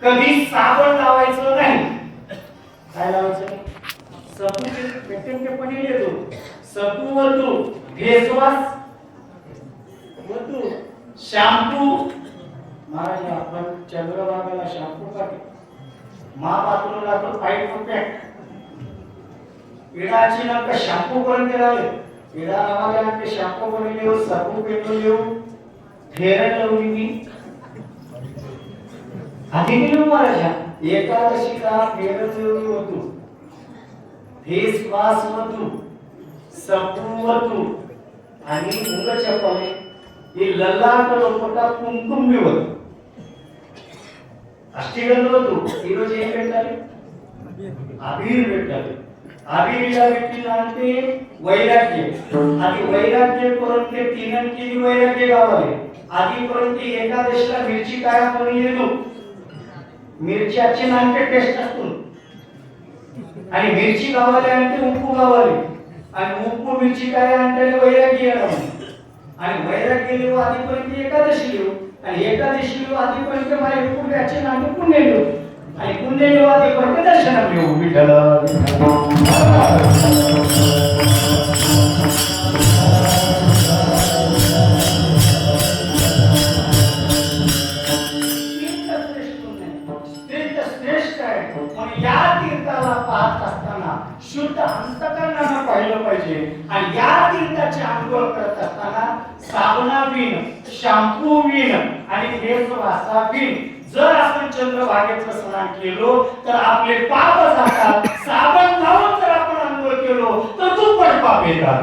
कधी साबण लावायचं नाही. काय लावायचं? सपूचे पाणी येतो. सपू वतू, फेसवॉश वतू, शॅम्पू. महाराज आपण चंद्रभागाला शॅम्पू काढतो. महापात्रोला तो पाईप पॅक. पिढाची नंतर शॅम्पू करून राहिले. पिढा नावाला ते शॅम्पू करून लिहू, सपू पेटून लिहू, फेरन लावली मी. आधी लिहू महाराजा. एकादशीला फेरन लावली होतो. फेस वॉश वतू, सपू वतू आणि मुंगच्या पाने हे ललाट लोपटा कुंकुम मिळवत. अष्टीगंध वतू. ही रोज एक भेटताले अबीर भेटताले. अबीरला भेटतील आणते वैराग्य. आधी वैराग्य करून ते तीन केली वैराग्य गावाले. आधी करून ते एकादशीला मिरची काळा करून येतो. मिरच्याची नानके टेस्ट असतो आणि मिरची गावाले आणते उप्पू गावाले आणि उप्पू मिरची काय आणते वैराग्य येणार आणि वैराग्य लिहू आधीपर्यंत एकादशी लिहू आणि एकादशी लिहू आधीपर्यंत माझ्या पुण्याचे नाम पुण्य लिहू आणि पुण्य लिहू आधीपर्यंत दर्शन लिहू. विठ्ठल शुद्ध अंतकरणानं पाहिलं पाहिजे आणि या तीर्थाची आंघोळ करत असताना साबणा बिन, शॅम्पू बिन आणि फेस वासा बिन जर आपण चंद्रभागेचं स्नान केलो तर आपले पाप जातात. साबण लावून जर आपण आंघोळ केलो तर दुप्पट पाप येतात.